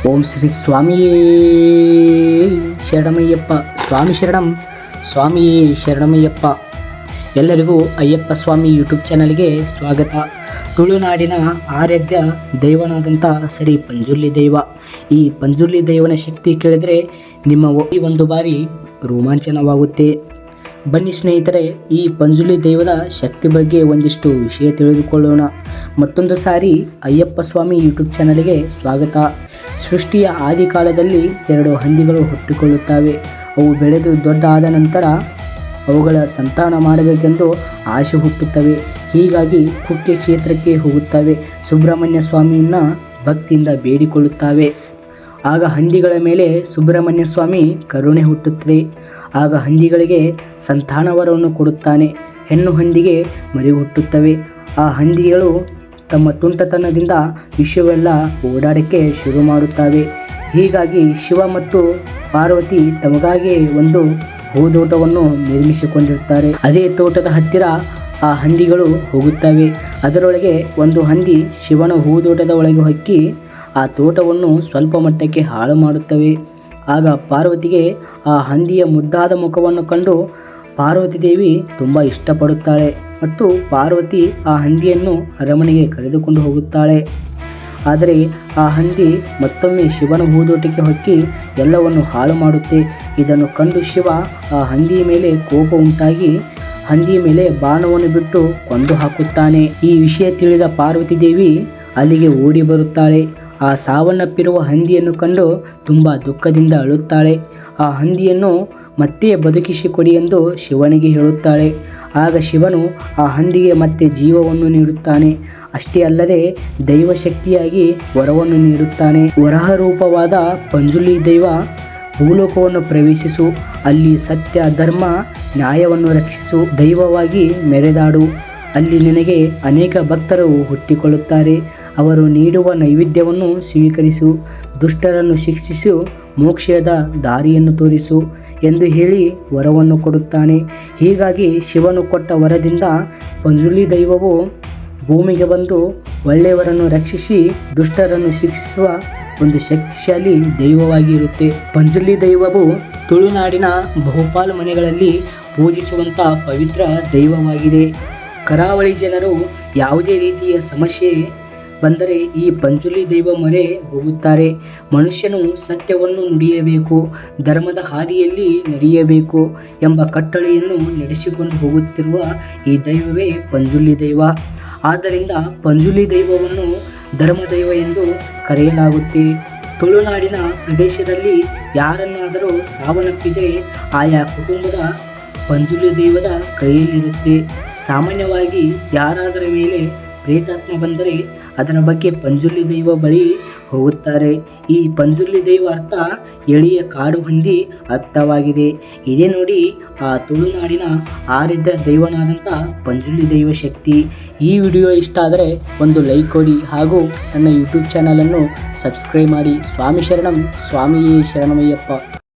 ಓಂ ಶ್ರೀ ಸ್ವಾಮಿಯೇ ಶರಣಮಯ್ಯಪ್ಪ. ಸ್ವಾಮಿ ಶರಣಂ, ಸ್ವಾಮಿಯೇ ಶರಣಮಯ್ಯಪ್ಪ. ಎಲ್ಲರಿಗೂ ಅಯ್ಯಪ್ಪ ಸ್ವಾಮಿ ಯೂಟ್ಯೂಬ್ ಚಾನಲ್ಗೆ ಸ್ವಾಗತ. ತುಳುನಾಡಿನ ಆರಾಧ್ಯ ದೈವನಾದಂಥ ಶ್ರೀ ಪಂಜುರ್ಲಿ ದೈವ. ಈ ಪಂಜುರ್ಲಿ ದೈವನ ಶಕ್ತಿ ಕೇಳಿದರೆ ನಿಮ್ಮ ಒಂದು ಬಾರಿ ರೋಮಾಂಚನವಾಗುತ್ತೆ. ಬನ್ನಿ ಸ್ನೇಹಿತರೆ, ಈ ಪಂಜುರ್ಲಿ ದೈವದ ಶಕ್ತಿ ಬಗ್ಗೆ ಒಂದಿಷ್ಟು ವಿಷಯ ತಿಳಿದುಕೊಳ್ಳೋಣ. ಮತ್ತೊಂದು ಸಾರಿ ಅಯ್ಯಪ್ಪ ಸ್ವಾಮಿ ಯೂಟ್ಯೂಬ್ ಚಾನಲ್ಗೆ ಸ್ವಾಗತ. ಸೃಷ್ಟಿಯ ಆದಿಕಾಲದಲ್ಲಿ 2 ಹಂದಿಗಳು ಹುಟ್ಟಿಕೊಳ್ಳುತ್ತವೆ. ಅವು ಬೆಳೆದು ದೊಡ್ಡ ಆದ ನಂತರ ಅವುಗಳ ಸಂತಾನ ಮಾಡಬೇಕೆಂದು ಆಸೆ ಹುಟ್ಟುತ್ತವೆ. ಹೀಗಾಗಿ ಕುಕ್ಕೆ ಕ್ಷೇತ್ರಕ್ಕೆ ಹೋಗುತ್ತವೆ. ಸುಬ್ರಹ್ಮಣ್ಯ ಸ್ವಾಮಿಯನ್ನು ಭಕ್ತಿಯಿಂದ ಬೇಡಿಕೊಳ್ಳುತ್ತವೆ. ಆಗ ಹಂದಿಗಳ ಮೇಲೆ ಸುಬ್ರಹ್ಮಣ್ಯ ಸ್ವಾಮಿ ಕರುಣೆ ಹುಟ್ಟುತ್ತದೆ. ಆಗ ಹಂದಿಗಳಿಗೆ ಸಂತಾನವರವನ್ನು ಕೊಡುತ್ತಾನೆ. ಹೆಣ್ಣು ಹಂದಿಗೆ ಮರಿ ಹುಟ್ಟುತ್ತವೆ. ಆ ಹಂದಿಗಳು ತಮ್ಮ ತುಂಟತನದಿಂದ ವಿಶ್ವವೆಲ್ಲ ಓಡಾಡಕ್ಕೆ ಶುರು ಮಾಡುತ್ತವೆ. ಹೀಗಾಗಿ ಶಿವ ಮತ್ತು ಪಾರ್ವತಿ ತಮಗಾಗಿ ಒಂದು ಹೂದೋಟವನ್ನು ನಿರ್ಮಿಸಿಕೊಂಡಿರುತ್ತಾರೆ. ಅದೇ ತೋಟದ ಹತ್ತಿರ ಆ ಹಂದಿಗಳು ಹೋಗುತ್ತವೆ. ಅದರೊಳಗೆ ಒಂದು ಹಂದಿ ಶಿವನ ಹೂದೋಟದ ಒಳಗೆ ಹೊಕ್ಕಿ ಆ ತೋಟವನ್ನು ಸ್ವಲ್ಪ ಮಟ್ಟಕ್ಕೆ ಹಾಳು ಮಾಡುತ್ತವೆ. ಆಗ ಪಾರ್ವತಿಗೆ ಆ ಹಂದಿಯ ಮುದ್ದಾದ ಮುಖವನ್ನು ಕಂಡು ಪಾರ್ವತಿ ದೇವಿ ತುಂಬ ಇಷ್ಟಪಡುತ್ತಾಳೆ ಮತ್ತು ಪಾರ್ವತಿ ಆ ಹಂದಿಯನ್ನು ಅರಮನೆಗೆ ಕರೆದುಕೊಂಡು ಹೋಗುತ್ತಾಳೆ. ಆದರೆ ಆ ಹಂದಿ ಮತ್ತೊಮ್ಮೆ ಶಿವನ ಹೂದೋಟಕ್ಕೆ ಹೊಕ್ಕಿ ಎಲ್ಲವನ್ನು ಹಾಳು ಮಾಡುತ್ತೆ. ಇದನ್ನು ಕಂಡು ಶಿವ ಆ ಹಂದಿಯ ಮೇಲೆ ಕೋಪ ಉಂಟಾಗಿ ಹಂದಿಯ ಮೇಲೆ ಬಾಣವನ್ನು ಬಿಟ್ಟು ಕೊಂದು ಹಾಕುತ್ತಾನೆ. ಈ ವಿಷಯ ತಿಳಿದ ಪಾರ್ವತಿ ದೇವಿ ಅಲ್ಲಿಗೆ ಓಡಿ ಬರುತ್ತಾಳೆ. ಆ ಸಾವನ್ನಪ್ಪಿರುವ ಹಂದಿಯನ್ನು ಕಂಡು ತುಂಬ ದುಃಖದಿಂದ ಅಳುತ್ತಾಳೆ. ಆ ಹಂದಿಯನ್ನು ಮತ್ತೆ ಬದುಕಿಸಿಕೊಡಿ ಎಂದು ಶಿವನಿಗೆ ಹೇಳುತ್ತಾಳೆ. ಆಗ ಶಿವನು ಆ ಹಂದಿಗೆ ಮತ್ತೆ ಜೀವವನ್ನು ನೀಡುತ್ತಾನೆ. ಅಷ್ಟೇ ಅಲ್ಲದೆ ದೈವಶಕ್ತಿಯಾಗಿ ವರವನ್ನು ನೀಡುತ್ತಾನೆ. ವರಹ ರೂಪವಾದ ಪಂಜುರ್ಲಿ ದೈವ ಭೂಲೋಕವನ್ನು ಪ್ರವೇಶಿಸು, ಅಲ್ಲಿ ಸತ್ಯ ಧರ್ಮ ನ್ಯಾಯವನ್ನು ರಕ್ಷಿಸು, ದೈವವಾಗಿ ಮೆರೆದಾಡು. ಅಲ್ಲಿ ನಿನಗೆ ಅನೇಕ ಭಕ್ತರು ಹುಟ್ಟಿಕೊಳ್ಳುತ್ತಾರೆ. ಅವರು ನೀಡುವ ನೈವೇದ್ಯವನ್ನು ಸ್ವೀಕರಿಸು, ದುಷ್ಟರನ್ನು ಶಿಕ್ಷಿಸು, ಮೋಕ್ಷದ ದಾರಿಯನ್ನು ತೋರಿಸು ಎಂದು ಹೇಳಿ ವರವನ್ನು ಕೊಡುತ್ತಾನೆ. ಹೀಗಾಗಿ ಶಿವನು ಕೊಟ್ಟ ವರದಿಂದ ಪಂಜುರ್ಲಿ ದೈವವು ಭೂಮಿಗೆ ಬಂದು ಒಳ್ಳೆಯವರನ್ನು ರಕ್ಷಿಸಿ ದುಷ್ಟರನ್ನು ಶಿಕ್ಷಿಸುವ ಒಂದು ಶಕ್ತಿಶಾಲಿ ದೈವವಾಗಿ ಇರುತ್ತೆ. ಪಂಜುರ್ಲಿ ದೈವವು ತುಳುನಾಡಿನ ಬಹುಪಾಲು ಮನೆಗಳಲ್ಲಿ ಪೂಜಿಸುವಂಥ ಪವಿತ್ರ ದೈವವಾಗಿದೆ. ಕರಾವಳಿ ಜನರು ಯಾವುದೇ ರೀತಿಯ ಸಮಸ್ಯೆ ಬಂದರೆ ಈ ಪಂಜುರ್ಲಿ ದೈವ ಮೊರೆ ಹೋಗುತ್ತಾರೆ. ಮನುಷ್ಯನು ಸತ್ಯವನ್ನು ನುಡಿಯಬೇಕು, ಧರ್ಮದ ಹಾದಿಯಲ್ಲಿ ನಡೆಯಬೇಕು ಎಂಬ ಕಟ್ಟಳೆಯನ್ನು ನಡೆಸಿಕೊಂಡು ಹೋಗುತ್ತಿರುವ ಈ ದೈವವೇ ಪಂಜುರ್ಲಿ ದೈವ. ಆದ್ದರಿಂದ ಪಂಜುರ್ಲಿ ದೈವವನ್ನು ಧರ್ಮದೈವ ಎಂದು ಕರೆಯಲಾಗುತ್ತೆ. ತುಳುನಾಡಿನ ಪ್ರದೇಶದಲ್ಲಿ ಯಾರನ್ನಾದರೂ ಸಾವನ್ನಪ್ಪಿದರೆ ಆಯಾ ಕುಟುಂಬದ ಪಂಜುರ್ಲಿ ದೈವದ ಕೈಯಲ್ಲಿರುತ್ತೆ. ಸಾಮಾನ್ಯವಾಗಿ ಯಾರಾದರ ಮೇಲೆ ಪ್ರೇತಾತ್ಮ ಬಂದರೆ ಅದರ ಬಗ್ಗೆ ಪಂಜುರ್ಲಿ ದೈವ ಬಳಿ ಹೋಗುತ್ತಾರೆ. ಈ ಪಂಜುರ್ಲಿ ದೈವ ಅರ್ಥ ಎಳೆಯ ಕಾಡು ಹಂದಿ ಅರ್ಥವಾಗಿದೆ. ಇದೇ ನೋಡಿ ಆ ತುಳುನಾಡಿನ ಆರಾಧ್ಯ ದೈವನಾದಂಥ ಪಂಜುರ್ಲಿ ದೈವ ಶಕ್ತಿ. ಈ ವಿಡಿಯೋ ಇಷ್ಟ ಆದರೆ ಒಂದು ಲೈಕ್ ಕೊಡಿ ಹಾಗೂ ನನ್ನ ಯೂಟ್ಯೂಬ್ ಚಾನಲನ್ನು ಸಬ್ಸ್ಕ್ರೈಬ್ ಮಾಡಿ. ಸ್ವಾಮಿ ಶರಣಂ, ಸ್ವಾಮಿಯೇ ಶರಣಮಯ್ಯಪ್ಪ.